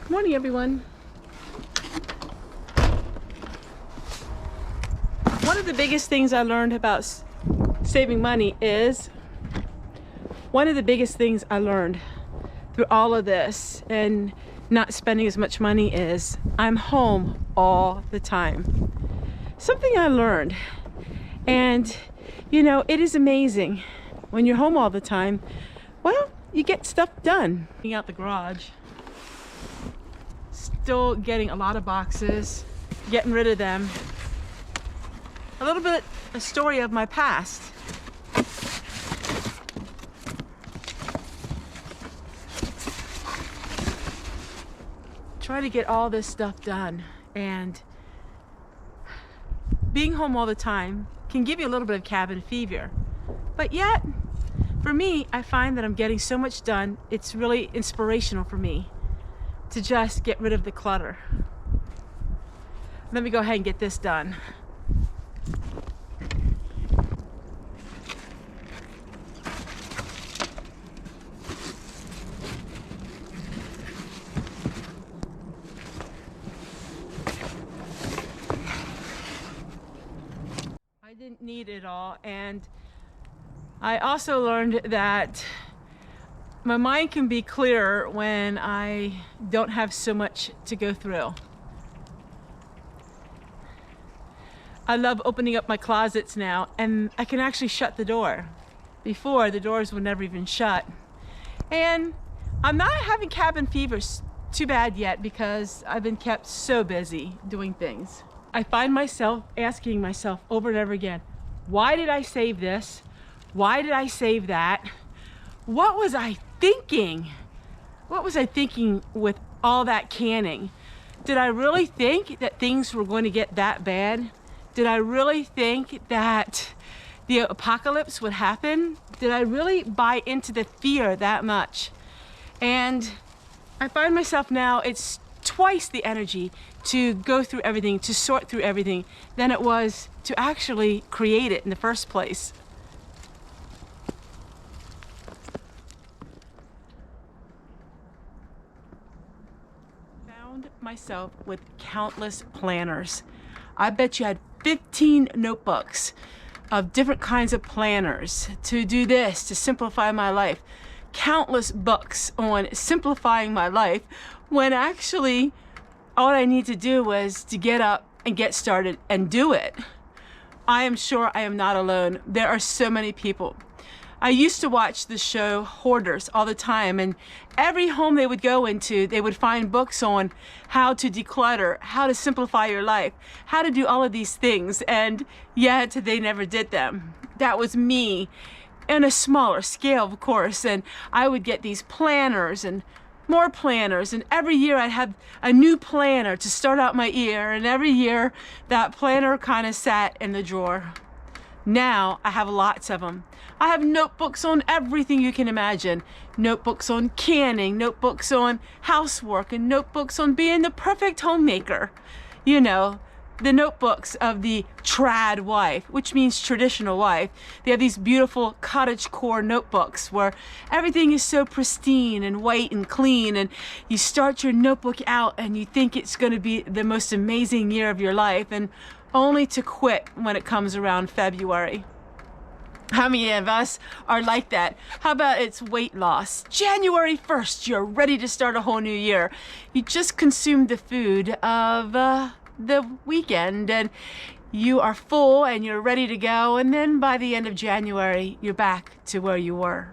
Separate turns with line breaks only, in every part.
Good morning, everyone. One of the biggest things I learned about saving money is, through all of this and not spending as much money is, I'm home all the time. Something I learned, and you know, it is amazing when you're home all the time. Well, you get stuff done. Cleaning out the garage, still getting a lot of boxes, getting rid of them. A little bit, a story of my past. Try to get all this stuff done, and being home all the time can give you a little bit of cabin fever. But yet, for me, I find that I'm getting so much done, it's really inspirational for me to just get rid of the clutter. Let me go ahead and get this done. I didn't need it all, and I also learned that my mind can be clearer when I don't have so much to go through. I love opening up my closets now, and I can actually shut the door. Before, the doors would never even shut. And I'm not having cabin fever too bad yet because I've been kept so busy doing things. I find myself asking myself over and over again, why did I save this? Why did I save that? What was I thinking? What was I thinking with all that canning? Did I really think that things were going to get that bad? Did I really think that the apocalypse would happen? Did I really buy into the fear that much? And I find myself now, it's twice the energy to go through everything, to sort through everything, than it was to actually create it in the first place. Found myself with countless planners. I bet you had 15 notebooks of different kinds of planners to do this, to simplify my life. Countless books on simplifying my life, when actually all I need to do was to get up and get started and do it. I am sure I am not alone. There are so many people. I used to watch the show Hoarders all the time, and every home they would go into, they would find books on how to declutter, how to simplify your life, how to do all of these things, and yet they never did them. That was me, on a smaller scale, of course, and I would get these planners and more planners, and every year I'd have a new planner to start out my year, and every year that planner kind of sat in the drawer. Now I have lots of them. I have notebooks on everything you can imagine. Notebooks on canning, notebooks on housework, and notebooks on being the perfect homemaker. You know, the notebooks of the trad wife, which means traditional wife. They have these beautiful cottagecore notebooks where everything is so pristine and white and clean, and you start your notebook out and you think it's going to be the most amazing year of your life, and only to quit when it comes around February. How many of us are like that? How about it's weight loss? January 1st, you're ready to start a whole new year. You just consumed the food of the weekend, and you are full and you're ready to go, and then by the end of January you're back to where you were.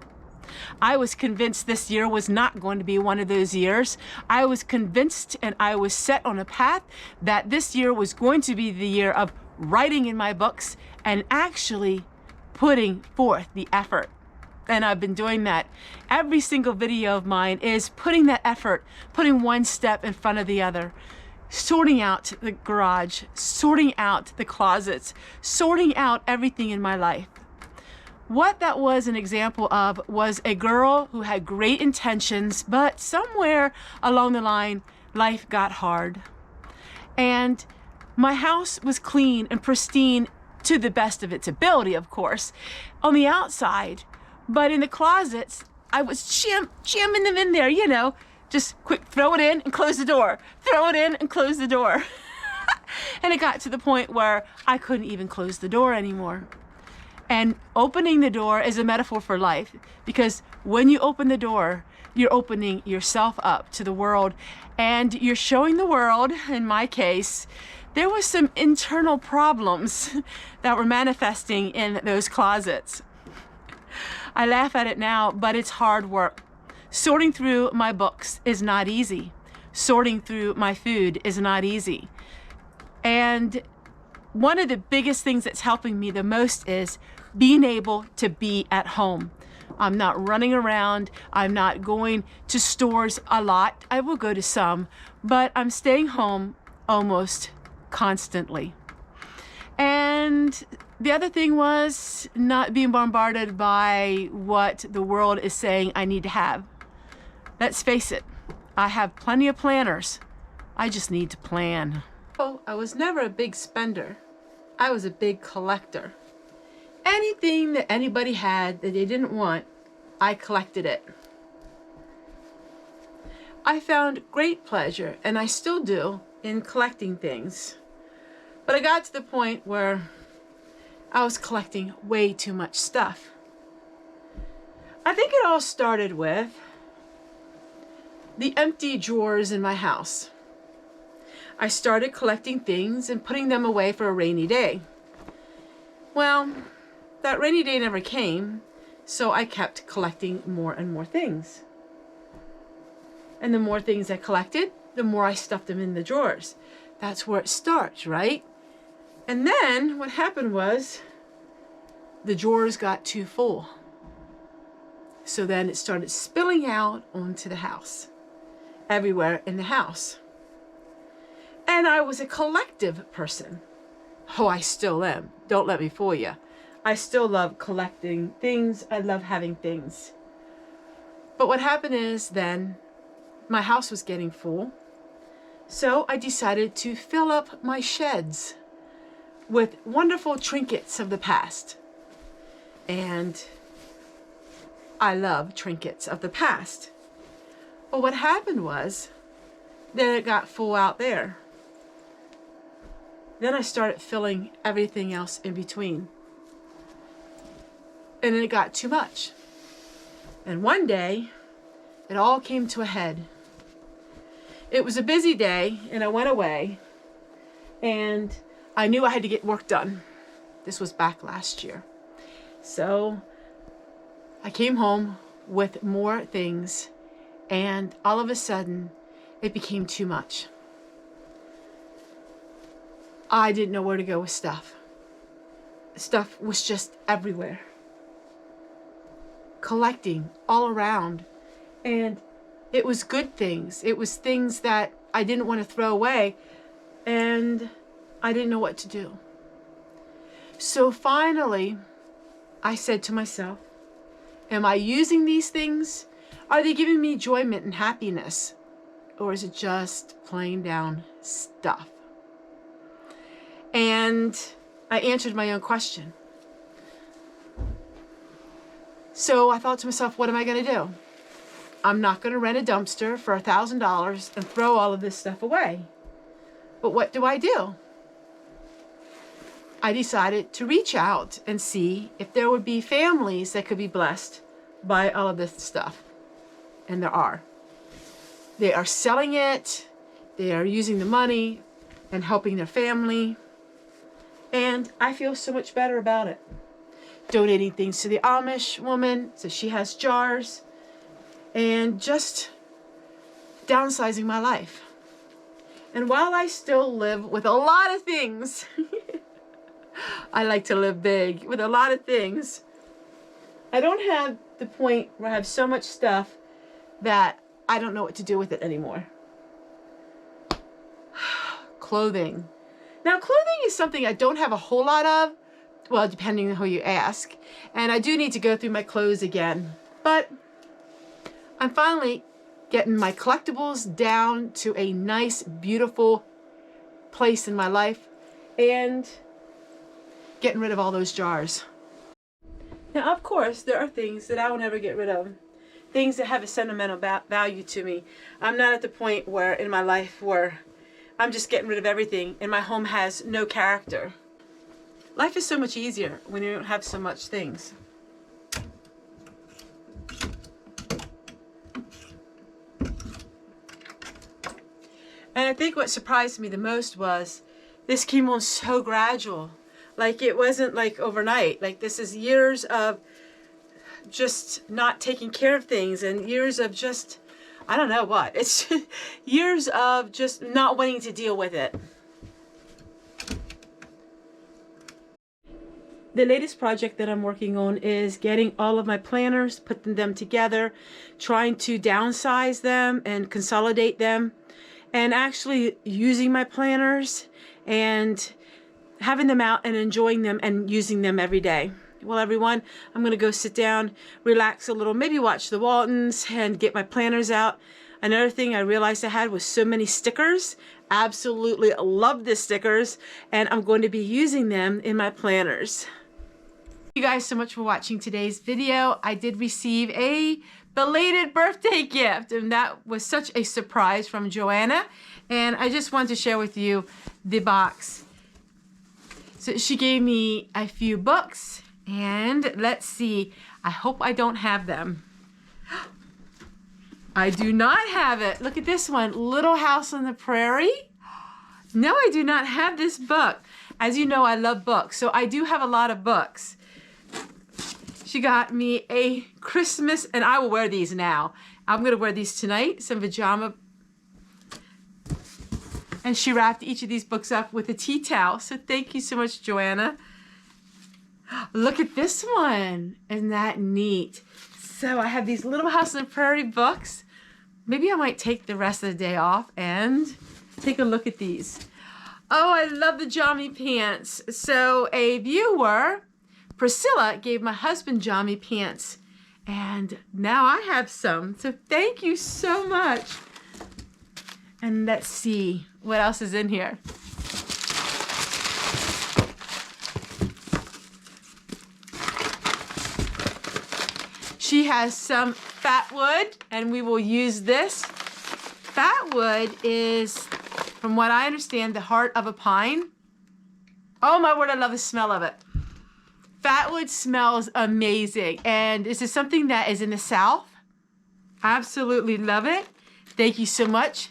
I was convinced this year was not going to be one of those years. I was convinced, and I was set on a path that this year was going to be the year of writing in my books and actually putting forth the effort. And I've been doing that. Every single video of mine is putting that effort, putting one step in front of the other. Sorting out the garage, sorting out the closets, sorting out everything in my life. What that was an example of was a girl who had great intentions, but somewhere along the line, life got hard. And my house was clean and pristine to the best of its ability, of course, on the outside. But in the closets, I was jamming them in there, you know, Just quick, throw it in and close the door. Throw it in and close the door. And it got to the point where I couldn't even close the door anymore. And opening the door is a metaphor for life, because when you open the door, you're opening yourself up to the world, and you're showing the world, in my case, there was some internal problems that were manifesting in those closets. I laugh at it now, but it's hard work. Sorting through my books is not easy. Sorting through my food is not easy. And one of the biggest things that's helping me the most is being able to be at home. I'm not running around. I'm not going to stores a lot. I will go to some, but I'm staying home almost constantly. And the other thing was not being bombarded by what the world is saying I need to have. Let's face it, I have plenty of planners. I just need to plan. Oh, I was never a big spender. I was a big collector. Anything that anybody had that they didn't want, I collected it. I found great pleasure, and I still do, in collecting things. But I got to the point where I was collecting way too much stuff. I think it all started with the empty drawers in my house. I started collecting things and putting them away for a rainy day. Well, that rainy day never came, so I kept collecting more and more things. And the more things I collected, the more I stuffed them in the drawers. That's where it starts, right? And then what happened was the drawers got too full. So then it started spilling out onto the house, everywhere in the house. And I was a collective person. Oh, I still am. Don't let me fool you. I still love collecting things. I love having things. But what happened is then my house was getting full. So I decided to fill up my sheds with wonderful trinkets of the past. And I love trinkets of the past. But what happened was then it got full out there. Then I started filling everything else in between. And then it got too much. And one day, it all came to a head. It was a busy day, and I went away, and I knew I had to get work done. This was back last year. So I came home with more things, and all of a sudden, it became too much. I didn't know where to go with stuff. Stuff was just everywhere. Collecting all around. And it was good things. It was things that I didn't want to throw away. And I didn't know what to do. So finally, I said to myself, am I using these things? Are they giving me enjoyment and happiness? Or is it just plain down stuff? And I answered my own question. So I thought to myself, what am I going to do? I'm not going to rent a dumpster for $1,000 and throw all of this stuff away. But what do? I decided to reach out and see if there would be families that could be blessed by all of this stuff. And there are. They are selling it. They are using the money and helping their family. And I feel so much better about it. Donating things to the Amish woman so she has jars. And just downsizing my life. And while I still live with a lot of things, I like to live big with a lot of things. I don't have the point where I have so much stuff that I don't know what to do with it anymore. Clothing. Now, clothing is something I don't have a whole lot of. Well, depending on who you ask. And I do need to go through my clothes again. But I'm finally getting my collectibles down to a nice, beautiful place in my life. And getting rid of all those jars. Now, of course, there are things that I will never get rid of. things that have a sentimental value to me. I'm not at the point where in my life where I'm just getting rid of everything and my home has no character. Life is so much easier when you don't have so much things. And I think what surprised me the most was this came on so gradual. Like it wasn't like overnight. Like this is years of just not taking care of things and years of just, I don't know what. It's years of just not wanting to deal with it. The latest project that I'm working on is getting all of my planners, putting them together, trying to downsize them and consolidate them, and actually using my planners and having them out and enjoying them and using them every day. Well, everyone, I'm going to go sit down, relax a little, maybe watch the Waltons and get my planners out. Another thing I realized I had was so many stickers. Absolutely love the stickers, and I'm going to be using them in my planners. Thank you guys so much for watching today's video. I did receive a belated birthday gift, and that was such a surprise from Joanna, and I just wanted to share with you the box. So she gave me a few books, and let's see, I hope I don't have them. I do not have it. Look at this one, Little House on the Prairie. No, I do not have this book. As you know, I love books, so I do have a lot of books. She got me a Christmas, and I will wear these now. I'm gonna wear these tonight, some pajama. And she wrapped each of these books up with a tea towel. So thank you so much, Joanna. Look at this one. Isn't that neat? So I have these Little House on the Prairie books. Maybe I might take the rest of the day off and take a look at these. Oh, I love the jammy pants. So a viewer, Priscilla, gave my husband jammy pants, and now I have some. So thank you so much. And let's see what else is in here. She has some fat wood, and we will use this. Fat wood is, from what I understand, the heart of a pine. Oh my word, I love the smell of it. Fat wood smells amazing, and this is something that is in the South. Absolutely love it. Thank you so much.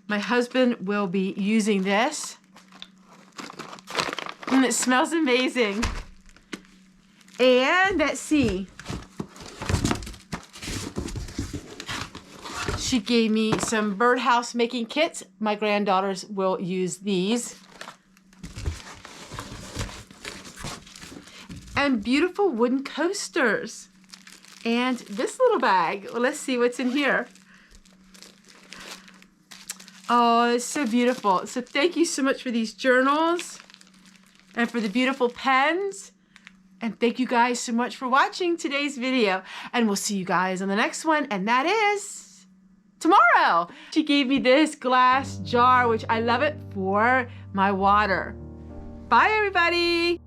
My husband will be using this, and it smells amazing. And let's see. She gave me some birdhouse making kits. My granddaughters will use these. And beautiful wooden coasters. And this little bag. Well, let's see what's in here. Oh, it's so beautiful. So thank you so much for these journals and for the beautiful pens. And thank you guys so much for watching today's video. And we'll see you guys on the next one. And that is tomorrow. She gave me this glass jar, which I love it, for my water. Bye, everybody.